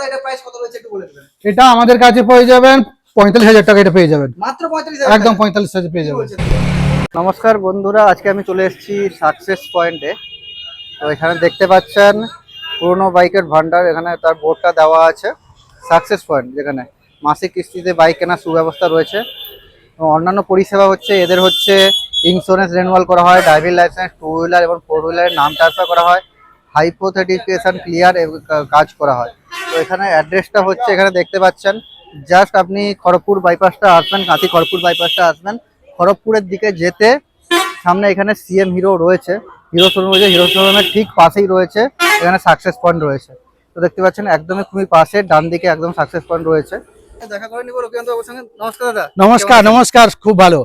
দাদা এটা প্রাইস কত রয়েছে একটু বলে দিবেন। এটা আমাদের কাছে পেয়ে যাবেন 45,000 টাকা, এটা পেয়ে যাবেন মাত্র 45,000 একদম 45,000 পেয়ে যাবেন। নমস্কার বন্ধুরা, আজকে আমি চলে এসেছি সাকসেস পয়েন্টে। তো এখানে দেখতে পাচ্ছেন পুরনো বাইকের ভান্ডার, এখানে তার বোর্ডটা দেওয়া আছে সাকসেস পয়েন্ট, যেখানে মাসিক কিস্তিতে বাইক কেনার সুব্যবস্থা রয়েছে। অন্যান্য পরিষেবা হচ্ছে এদের হচ্ছে ইন্স্যুরেন্স রিনিউয়াল করা হয়, ড্রাইভিং লাইসেন্স, 2 হুইলার এবং 4 হুইলারের নাম ট্রান্সফার করা হয়, হাইপোথেটিকেশন ক্লিয়ার কাজ করা হয়। তো এখানে অ্যাড্রেসটা হচ্ছে এখানে দেখতে পাচ্ছেন, জাস্ট আপনি খড়গপুর বাইপাসটা আসবেন, কাঁথি খড়গপুর বাইপাসটা আসবেন, খড়গপুরের দিকে যেতে সামনে এখানে সিএম হিরো রয়েছে, হিরো শোরুম রয়েছে, হিরো শোরুমের ঠিক পাশেই রয়েছে এখানে সাকসেস পয়েন্ট রয়েছে। তো দেখতে পাচ্ছেন একদমই খুবই পাশে ডান দিকে একদম সাকসেস পয়েন্ট রয়েছে। দেখা করে নিব রকিয়ান্ত বাবুর সঙ্গে। নমস্কার দাদা। নমস্কার নমস্কার, খুব ভালো।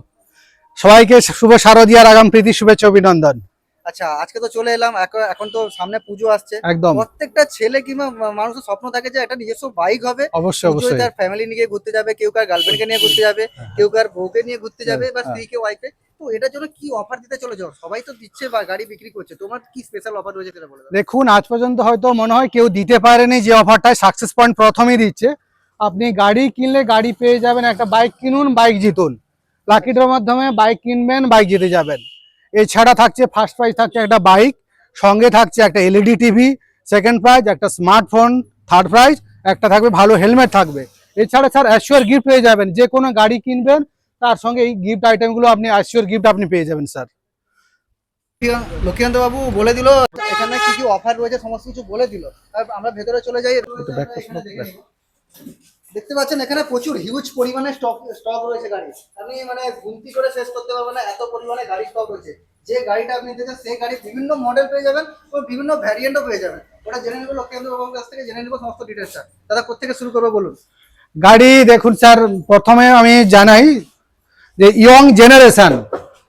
সবাইকে শুভ শারদিয়ার আগাম প্রীতি শুভেচ্ছা অভিনন্দন। আচ্ছা, আজকে তো চলে এলাম, এখন তো সামনে পুজো আসছে। একদম প্রত্যেকটা ছেলে কিংবা মানুষের স্বপ্ন থাকে যে একটা নিজস্ব বাইক হবে, অবশ্যই অবশ্যই। তার ফ্যামিলি নিয়ে ঘুরতে যাবে, কেউ কার গার্লফ্রেন্ডকে নিয়ে ঘুরতে যাবে, কেউ কার বউকে নিয়ে ঘুরতে যাবে বা স্ত্রীকে ওয়াইফে। তো এটার জন্য কি অফার দিতে চলেছো? সবাই তো দিচ্ছে বা গাড়ি বিক্রি করছে, তোমার কি স্পেশাল অফার রয়েছে সেটা বলে দাও। দেখুন, আজ পর্যন্ত হয়তো মনে হয় কেউ দিতে পারেনি যে অফারটাই সাকসেস পয়েন্ট প্রথমেই দিচ্ছে। আপনি গাড়ি কিনলে গাড়ি পেয়ে যাবেন, একটা বাইক কিনুন বাইক জিতুন, লাকি ড্রর মাধ্যমে বাইক কিনবেন বাইক জিতে যাবেন। এছাড়া থাকছে ফার্স্ট প্রাইজ থাকছে একটা বাইক, সঙ্গে থাকছে একটা এলইডি টিভি, সেকেন্ড প্রাইজ একটা স্মার্টফোন, থার্ড প্রাইজ একটা থাকবে ভালো হেলমেট থাকবে। এছাড়া স্যার অ্যাসিওর গিফট পেয়ে যাবেন, যে কোনো গাড়ি কিনবেন তার সঙ্গে এই গিফট আইটেমগুলো আপনি অ্যাসিওর গিফট আপনি পেয়ে যাবেন স্যার। লক্ষ্মীকান্ত বাবু বলে দিল এখানে কি কি অফার রয়েছে, সমস্ত কিছু বলে দিল। আমরা ভেতরে চলে যাই। দেখতে পাচ্ছেন এখানে প্রচুর হিউজ পরিমাণে স্টক রয়েছে গাড়ি, আপনি মানে গুনতি করে শেষ করতে পারবেন না, এত পরিমাণে গাড়ি স্টক রয়েছে। যে গাড়িটা আপনি নিতে চান সেই গাড়ি বিভিন্ন মডেল পেয়ে যাবেন ও বিভিন্ন ভ্যারিয়েন্টও পেয়ে যাবেন। ওটা জেনে নেবো লক্ষ্মীকান্ত বাবুর কাছ থেকে, জেনে নেবো সমস্ত ডিটেলসটা। দাদা কোথেকে শুরু করবো বলুন। গাড়ি দেখুন স্যার, প্রথমে আমি জানাই যে ইয়ং জেনারেশন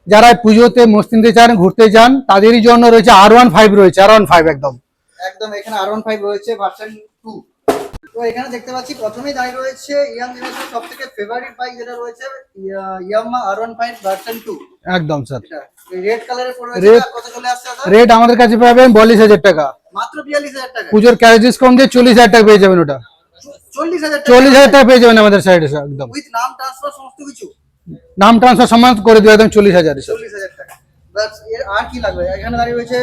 যারা পুজোতে মস্তিতে চান, ঘুরতে চান, তাদেরই জন্য রয়েছে R15 রয়েছে, R15 একদম এখানে R15 রয়েছে ভার্সন 2। তো এখানে দেখতে পাচ্ছি প্রথমেই দাঁড়িয়ে রয়েছে ইয়াং জেনারেশন সবথেকে ফেভারিট বাইক যেটা রয়েছে ইয়ামাহা R15 ভার্সন 2 একদম স্যার। রেড কালারের পরে কত চলে আসছে দাদা? রেট আমাদের কাছে পাবেন 42,000 টাকা, মাত্র 42,000 টাকা। পুজোর ক্যারেজ ডিসকাউন্ট দিয়ে 40,000 টাকা পেয়ে যাবেন। ওটা 40,000 টাকা পেয়ে যাবেন আমাদের সাইডে একদম, উইথ নাম ট্রান্সফার সমস্ত কিছু। নাম ট্রান্সফার সমান করে দেওয়া একদম 40,000 40,000 টাকা। বাস এর আর কি লাগবে? এখানে দাঁড়িয়ে রয়েছে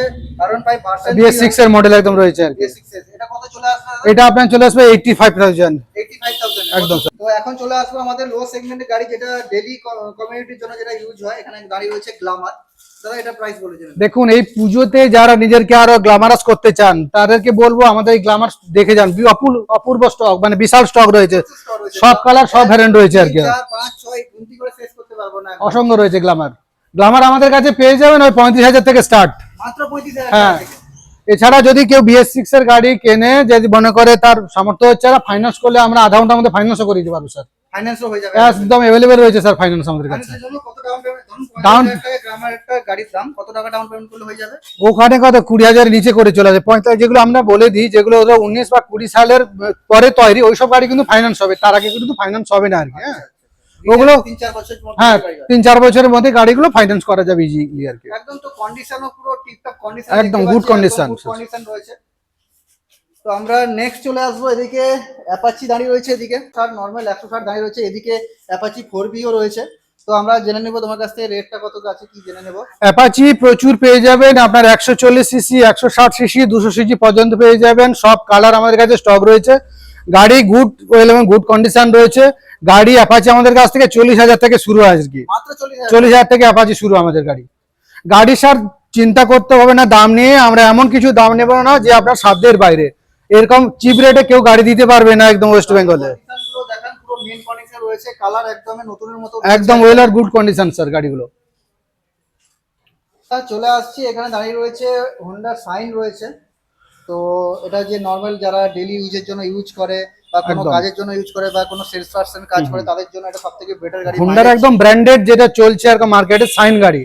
R15 ভার্সন BS6 এর মডেল একদম রয়েছে আর কি। BS6 এটা কত চলে আসবে দাদা? এটা আপনার চলে আসবে 85,000 একদম স্যার। তো এখন চলে আসবো আমাদের লো সেগমেন্টের গাড়ি, যেটা ডেইলি কমিউনিটির জন্য যেটা ইউজ হয়। এখানে দাঁড়িয়ে রয়েছে গ্ল্যামার। দাদা এটা প্রাইস বলে দিন। দেখুন, এই পুজোতে যারা নিজেরকে আরো গ্ল্যামারাস করতে চান তাদেরকে বলবো আমাদের এই গ্ল্যামার দেখে যান, অপূর্ব স্টক, মানে বিশাল স্টক রয়েছে, সব কালার সব ভ্যারিয়েন্ট রয়েছে আর কি। 4 5 6 গুনতি করে শেষ করতে পারবো না, অসংখ্য রয়েছে গ্ল্যামার। গ্ল্যামার আমাদের কাছে পেয়ে যাবেন ওই 35,000 থেকে স্টার্ট, মাত্র 35,000 হ্যাঁ। টাকা থেকে। এছাড়া যদি কেউ BS6 এর গাড়ি কেনে, যদি মনে করে তার সামর্থ্য হচ্ছে না, ফাইন্যান্স করলে আমরা আধা ঘন্টার মধ্যে ফাইন্যান্সও করে দিতে পারবো স্যার। ফাইন্যান্সও হয়ে যাবে, একদম অ্যাভেলেবেল রয়েছে স্যার ফাইন্যান্স আমাদের কাছে। ফাইন্যান্সের জন্য কত ডাউন পেমেন্ট? ডাউন গ্ল্যামার একটা গাড়ির দাম কত টাকা ডাউন পেমেন্ট করলে হয়ে যাবে? ওখানে কত 20,000 নিচে করে চলে আসে। 45 যেগুলো আমরা বলে দিই, যেগুলো 19 বা 20 সালের পরে তৈরি, ওইসব গাড়ি কিন্তু ফাইন্যান্স হবে, তার আগে কিন্তু ফাইন্যান্স হবে না আর কি। হ্যাঁ, ওগুলো 3-4 বছরের মধ্যে হ্যাঁ 3-4 বছরের মধ্যে গাড়িগুলো ফাইন্যান্স করা যাবে ইজিলি আর কি। একদম। তো কন্ডিশনও পুরো টিপটপ কন্ডিশন, একদম গুড কন্ডিশন রয়েছে। তো আমরা নেক্সট চলে আসবো এদিকে অ্যাপাচি দাঁড়িয়ে রয়েছে, এদিকে স্যার নরমাল 160 দাঁড়িয়ে রয়েছে, এদিকে অ্যাপাচি 4Bও রয়েছে। তো আমরা জেনে নেব তোমার কাছ থেকে রেটটা কত আছে কি জেনে নেব। অ্যাপাচি প্রচুর পেয়ে যাবেন আপনার, 140 সিসি, 160 সিসি, 200 সিসি পর্যন্ত পেয়ে যাবেন। সব কালার আমাদের কাছে স্টক রয়েছে। গাড়ি গুড ওয়েল এবং গুড কন্ডিশন রয়েছে। গাড়ি অ্যাপাচি আমাদের কাছ থেকে 40,000 থেকে শুরু হয় আর কি, মাত্র 40,000 থেকে অ্যাপাচি শুরু আমাদের গাড়ি। গাড়ি স্যার চিন্তা করতে হবে না দাম নিয়ে, আমরা এমন কিছু দাম নেব না যে আপনার সাধ্যের বাইরে। এরকম চিপ রেটে কেউ গাড়ি দিতে পারবে না একদম ওয়েস্ট বেঙ্গলে। দেখেন পুরো মেইন কন্ডিশন রয়েছে, কালার একদম নতুনের মতো, একদম ওয়েল আর গুড কন্ডিশন স্যার গাড়িগুলো। চলে আসছি এখানে দাঁড়িয়ে রয়েছে হোন্ডা সাইন রয়েছে। তো এটা যে নরমাল যারা ডেইলি ইউজের জন্য ইউজ করে বা কোনো কাজের জন্য ইউজ করে বা কোনো সেলস পারসন কাজ করে, তাদের জন্য এটা সবথেকে বেটার গাড়ি। হোন্ডার একদম ব্র্যান্ডেড যেটা চলছে আর মার্কেটে সাইন গাড়ি,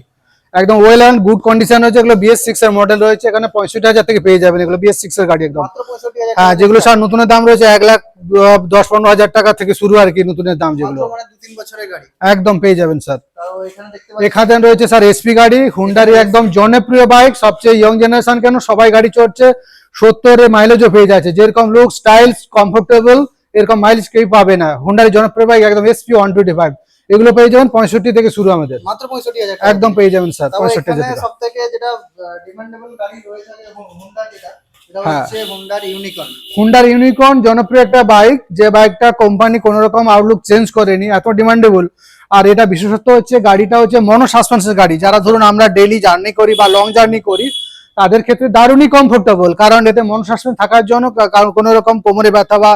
একদম ওয়েল এন্ড গুড কন্ডিশন রয়েছে। এগুলো BS6 এর মডেল রয়েছে, এখানে 65,000 থেকে পেয়ে যাবেন এগুলো BS6 এর গাড়ি একদম। মাত্র 65,000। হ্যাঁ, যেগুলো স্যার নতুনের দাম রয়েছে 1,10-15,000 টাকা থেকে শুরু আর কি নতুনের দাম, যেগুলো মানে 2-3 বছরের গাড়ি একদম পেয়ে যাবেন স্যার। তাও এখানে দেখতে পাচ্ছেন এখানে রয়েছে স্যার SP গাড়ি, হুন্ডারই একদম জনপ্রিয় বাইক, সবচেয়ে ইয়ং জেনারেশন কেন সবাই গাড়ি চড়ছে, 70 মাইলেজও পেয়ে যাচ্ছে, যেরকম লুক স্টাইল কমফোর্টেবল এরকম মাইলেজ কেউ পাবে না। হুন্ডার জনপ্রিয় বাইক একদম এসপি 125, এগুলো পেয়ে যাবেন 65 থেকে শুরু আমাদের, মাত্র 65,000 একদম পেয়ে যাবেন স্যার 65,000 এখানে টাকা। সব থেকে যেটা ডিমান্ডেবল গাড়ি রয়েছে হুন্ডা যেটা এটা হ্যাঁ। হচ্ছে হুন্ডার ইউনিকর্ন। হুন্ডার ইউনিকর্ন জনপ্রিয় একটা বাইক, যে বাইকটা কোম্পানি কোনো রকম আউটলুক চেঞ্জ করেনি, এত ডিমান্ডেবল। আর এটা বিশেষত্ব হচ্ছে গাড়িটা হচ্ছে মনো সাসপেন্সের গাড়ি, যারা ধরুন আমরা ডেইলি জার্নি করি বা লং জার্নি করি তাদের ক্ষেত্রে দারুণই কমফোর্টেবল, কারণ এতে মনো সাসপেন্স থাকার জন্য কোনো রকম কোমরে ব্যথা বা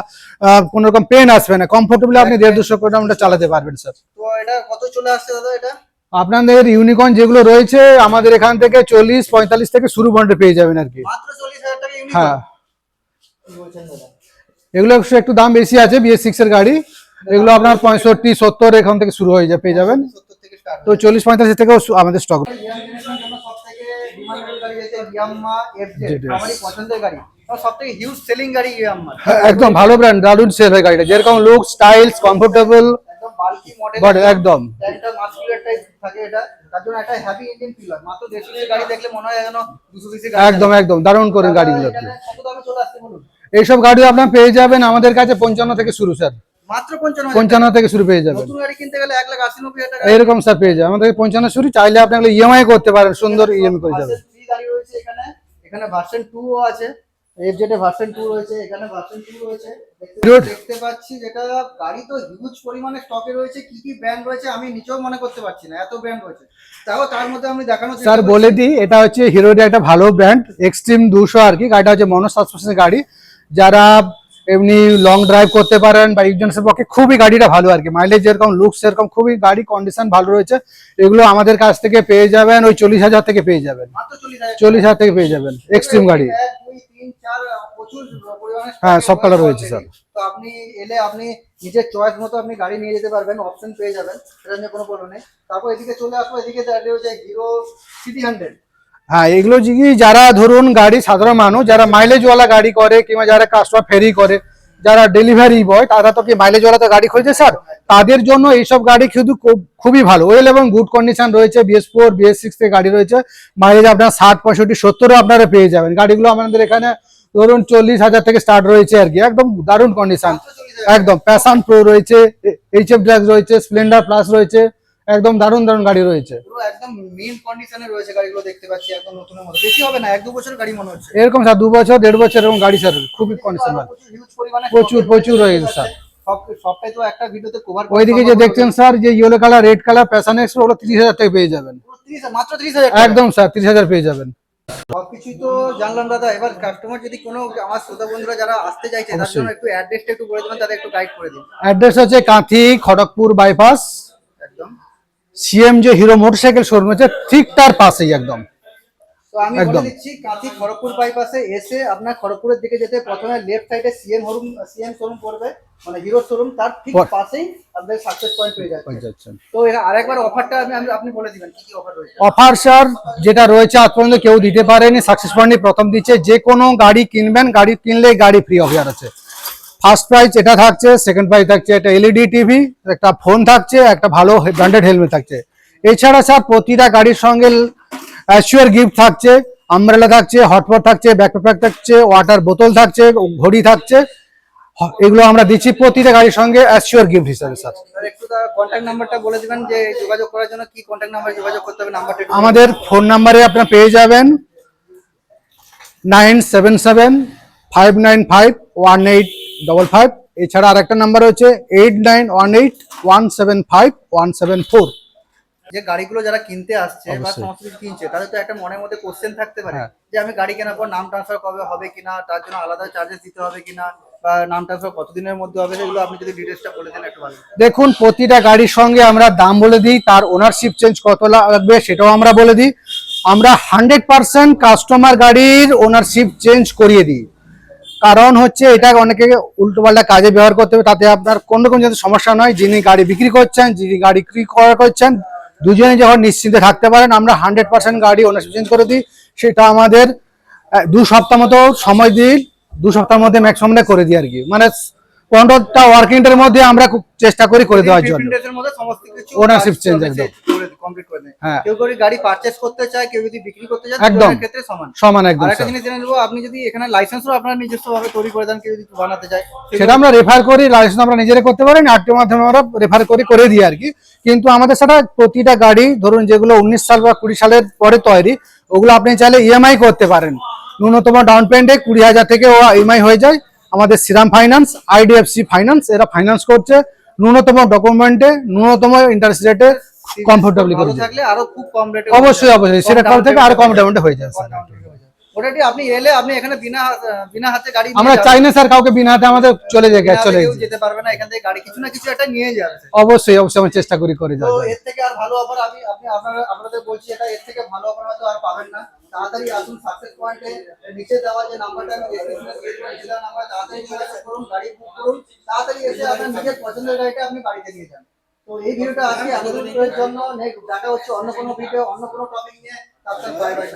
কোনো রকম পেন আসবে না, কমফোর্টেবলি আপনি 150-200 কিলোমিটার চালাতে পারবেন স্যার। তো এটা কত চলে আসছে দাদা এটা? আপনাদের ইউনিকর্ন যেগুলো রয়েছে আমাদের এখান থেকে 40-45 থেকে শুরু পয়েন্টে পেয়ে যাবেন আর কি। মাত্র 40,000 টাকা ইউনিকর্ন? হ্যাঁ, কি বলছেন দাদা? এগুলো একটু দাম বেশি আছে, BS6 এর গাড়ি, এগুলো আপনার 65-70 এখান থেকে শুরু হয়ে পেয়ে যাবেন। 70 থেকে স্টার্ট। তো 40-45 থেকেও আমাদের স্টক। ইয়াং জেনারেশনের জন্য সবথেকে ডিমান্ডেবল গাড়ি হচ্ছে ইয়ামাহা FZ, ZS আমারই পছন্দের গাড়ি, আর সবথেকে হিউজ সেলিং গাড়ি ইয়ামাহা। একদম ভালো ব্র্যান্ড, দারুণ সেল হয় গাড়িটা, যেরকম লুক স্টাইলস কমফোর্টেবল একদম বাল্কি মডেল, বাট একদম একটা মাস্কুলার টাইপ থাকে এটা, তার জন্য একটা হেভি ইঞ্জিন ফিলার। মাত্র 150 সিসি গাড়ি দেখলে মনে হয় যেন 200 সিসি গাড়ি। একদম একদম দারুণ করে গাড়িগুলো। এখানে কত দামে চলে আসছে বলুন? এইসব গাড়ি আপনার পেয়ে যাবেন আমাদের কাছে 55 থেকে শুরু স্যার, মাত্র 55,000 55 থেকে শুরু পেয়ে যাবেন। নতুন গাড়ি কিনতে গেলে 1,80,90,000 টাকা। এরকম স্যার পেয়ে যাবেন আমাদের 55 শুরু, চাইলে আপনি ইএমআই করতে পারেন, সুন্দর ইএমআই করে যাবেন। ভার্সন 3 গাড়ি রয়েছে এখানে, এখানে ভার্সন 2 ও আছে, FZ এর ভার্সন 2 রয়েছে, এখানে ভার্সন 2 রয়েছে। Good. দেখতে পাচ্ছি যেটা গাড়ি তো হিউজ পরিমাণে স্টকে রয়েছে, কি কি ব্র্যান্ড রয়েছে আমি নিজেও মনে করতে পারছি না, এত ব্র্যান্ড রয়েছে। তাও তার মধ্যে আমি দেখানোর চেষ্টা স্যার করছি। বলে দিই, এটা হচ্ছে হিরোর একটা ভালো ব্র্যান্ড এক্সট্রিম 200 আর কি। গাড়িটা হচ্ছে মনো সাসপেন্সের গাড়ি, যারা এমনি লং ড্রাইভ করতে পারেন বা ইউজেন্সের পক্ষে খুবই গাড়িটা ভালো আর কি। মাইলেজ যেরকম লুকস সেরকম খুবই গাড়ি কন্ডিশন ভালো রয়েছে। এগুলো আমাদের কাছ থেকে পেয়ে যাবেন ওই 40,000 থেকে পেয়ে যাবেন, মাত্র 40,000 40,000 থেকে পেয়ে যাবেন এক্সট্রিম গাড়ি। 1 2 3 4 প্রচুর পরিমাণে হ্যাঁ, stock সব কালার রয়েছে রয়েছে স্যার। already। তো আপনি এলে আপনি নিজের চয়েস মতো আপনি গাড়ি নিয়ে যেতে পারবেন, অপশন পেয়ে যাবেন, সেটা নিয়ে কোনো প্রবলেম নেই। তারপর এদিকে চলে আসবো, এদিকে দাঁড়িয়ে রয়েছে হিরো সিটি 100। হ্যাঁ, এগুলো কি যারা ধরুন গাড়ি সাধারণ মানুষ যারা মাইলেজওয়ালা গাড়ি করে কিংবা যারা কাস্টমার ফেরি করে, যারা ডেলিভারি বয়, তারা তো কি মাইলেজওয়ালা তো গাড়ি খুঁজছে স্যার, তাদের জন্য এইসব গাড়ি শুধু খুবই ভালো, ওয়েল এবং গুড কন্ডিশন রয়েছে। BS4 BS6 থেকে গাড়ি রয়েছে, মাইলেজ আপনার 60 65 70 আপনারা পেয়ে যাবেন। গাড়িগুলো আমাদের এখানে ধরুন 40,000 থেকে স্টার্ট রয়েছে আর কি, একদম দারুণ কন্ডিশন। একদম প্যাশন প্রো রয়েছে, HF ড্রাক্স রয়েছে, স্প্লেন্ডার প্লাস রয়েছে, একদম দারুণ দারুণ গাড়ি রয়েছে। পুরো একদম মেইন কন্ডিশনে রয়েছে গাড়িগুলো, দেখতে পাচ্ছি একদম নতুনের মতো, বেশি হবে না 1-2 বছর গাড়ি মনে হচ্ছে। এরকম স্যার 2 বছর 1.5 বছর এরকম গাড়ি স্যার, খুবই কন্ডিশন ভালো, প্রচুর হিউজ পরিমাণে প্রচুর রয়েছে স্যার। সবটাই তো একটা ভিডিওতে কভার। ওইদিকে যে দেখছেন স্যার, যে yellow colour red colour passion x, ওগুলো 30,000 থেকে পেয়ে যাবেন। 30 মাত্র 30,000 টাকা। একদম স্যার 30,000 পেয়ে যাবেন। সবকিছুই তো জানলাম দাদা, এবার কাস্টমার যদি কোনো আমার শ্রোতা বন্ধুরা যারা আসতে চাইছে তার জন্য একটু অ্যাড্রেসটা একটু বলে দেবেন, তাদের একটু গাইড করে দিন। অ্যাড্রেস হচ্ছে কাঁথি খড়গপুর বাইপাস, একদম CM যে হিরো মোটরসাইকেল শোরুম আছে ঠিক তার পাশেই একদম। তো আমি বলে একদম। দিচ্ছি, কাঁথি খড়গপুর বাইপাসে এসে আপনার খড়গপুরের দিকে যেতে প্রথমে লেফট সাইডে সিএম শোরুম পড়বে, মানে হিরো শোরুম, তার ঠিক পাশেই আপনাদের সাকসেস পয়েন্ট পেয়ে যাচ্ছে। তো আরেকবার অফারটা আপনি বলে দিবেন কি কি অফার রয়েছে। অফার স্যার যেটা রয়েছে আজ পর্যন্ত কেউ দিতে পারেনি, সাকসেস পয়েন্ট প্রথম দিচ্ছে। যে কোনো গাড়ি কিনবেন, গাড়ি কিনলে গাড়ি ফ্রি অফার আছে। ফার্স্ট প্রাইজ এটা থাকছে, সেকেন্ড প্রাইজ থাকছে একটা LED টিভি, একটা ফোন থাকছে, একটা ভালো ব্র্যান্ডেড হেলমেট থাকছে। এছাড়া স্যার প্রতিটা গাড়ির সঙ্গে অ্যাসিওর গিফট থাকছে, আমব্রেলা থাকছে, হটপট থাকছে, ব্যাকপ্যাক থাকছে, ওয়াটার বোতল থাকছে, ঘড়ি থাকছে। এগুলো আমরা দিচ্ছি প্রতিটা গাড়ির সঙ্গে অ্যাসিওর গিফট হিসাবে স্যার। একটু কন্ট্যাক্ট নাম্বারটা বলে দিবেন, যে যোগাযোগ করার জন্য কি কন্ট্যাক্ট নাম্বারে যোগাযোগ করতে হবে, নাম্বারটা একটু আমাদের ফোন নাম্বারে আপনারা পেয়ে যাবেন 9775951855। এছাড়া আরেকটা নাম্বার হচ্ছে 8918175174। যে গাড়িগুলো যারা কিনতে আসছে বা অবশ্যই। সমস্ত কিছু কিনছে, তাদের তো একটা মনের মধ্যে কোশ্চেন থাকতে পারে হ্যাঁ। যে আমি গাড়ি কেনার পর নাম ট্রান্সফার কবে হবে কিনা, তার জন্য আলাদা চার্জেস দিতে হবে কিনা, বা নাম ট্রান্সফার কতদিনের মধ্যে হবে, সেগুলো আপনি যদি ডিটেলসটা বলে দেন একটু ভালো। দেখুন, প্রতিটা গাড়ির সঙ্গে আমরা দাম বলে দিই, তার ওনারশিপ চেঞ্জ কত লাগবে সেটাও আমরা বলে দিই। আমরা 100% কাস্টমার গাড়ির ওনারশিপ চেঞ্জ করিয়ে দিই। কারণ হচ্ছে এটা অনেকে উল্টোপাল্টা কাজে ব্যবহার করতে হবে, তাতে আপনার কোনো রকম যাতে সমস্যা নয়। যিনি গাড়ি বিক্রি করছেন, যিনি গাড়ি ক্রয় করছেন, দুজনে যখন নিশ্চিন্তে থাকতে পারেন। আমরা 100% গাড়ি ওনারশিপ চেঞ্জ করে দিই। সেটা আমাদের 2 সপ্তাহ মতো সময় দিই, 2 সপ্তাহের মধ্যে ম্যাক্সিমামটা করে দিই আর কি। মানে 15টা ওয়ার্কিং ডের মধ্যে আমরা খুব চেষ্টা করি করে দেওয়ার জন্য। 15 days এর মধ্যে সমস্ত কিছু Ownership কাজ change করে একদম। কমপ্লিট করে দেয়। হ্যাঁ। কেউ যদি গাড়ি পারচেজ করতে চায়, কেউ যদি বিক্রি করতে চায়, একদম। দুজনের ক্ষেত্রে সমান। সমান একদম আর একটা স্যার। জিনিস জেনে নেবো, আপনি যদি এখানে লাইসেন্সও আপনারা নিজস্ব ভাবে তৈরি করে দেন, কেউ যদি বানাতে চায় সেটা আমরা রেফার করি, লাইসেন্স আমরা নিজেরাই করতে পারি, আরটিওর মাধ্যমে আমরা রেফার করে দিই আর কি। কিন্তু আমাদের সেটা প্রতিটা গাড়ি ধরুন যেগুলো 19 সাল বা 20 সালের পরে তৈরি, ওগুলো আপনি চাইলে ইএমআই করতে পারেন। ন্যূনতম ডাউন পেমেন্টে 20,000 থেকে ও ইএমআই হয়ে যায়। আমাদের শ্রীরাম ফাইন্যান্স, আইডিএফসি ফাইন্যান্স এরা ফাইন্যান্স করছে। ন্যূনতম ডকুমেন্টে, ন্যূনতম ইন্টারেস্ট রেটে কমফোর্টেবলি ভালো করে থাকলে আরো খুব কম রেটে অবশ্যই অবশ্যই সেটা কম থেকে আরো কম ডাউনটা হয়ে যায় স্যার। ওটাটি আপনি এলে আপনি এখানে বিনা হাতে গাড়ি নিয়ে আমরা যাবেন। চাই না স্যার কাউকে বিনা হাতে আমাদের চলে যায়, বিনা হাতে চলে কেউ যায়। যেতে পারবে না, এখান থেকে গাড়ি কিছু না কিছু একটা নিয়ে যাবে। অবশ্যই অবশ্যই আমরা চেষ্টা করি করে তো যাওয়ার জন্য। এর থেকে আর ভালো অফার আপনাদের বলছি, এটা এর থেকে ভালো অফার হয়তো আর পাবেন না। তাড়াতাড়ি আসুন সাকসেস পয়েন্টে, নিচে দেওয়া যে নাম্বারটা আমি ডেসক্রিপশনে দিয়ে দিয়েছি, সেই নাম্বার তাড়াতাড়ি যোগাযোগ করুন, গাড়ি বুক করুন, তাড়াতাড়ি এসে আপনার নিজের পছন্দের গাড়িটা আপনি বাড়িতে নিয়ে যান। তো এই ভিডিওটা আজকে এতদূরের জন্য, দেখা হচ্ছে অন্য কোনো ভিডিও, অন্য কোনো টপিক নিয়ে। তার বাই বাই।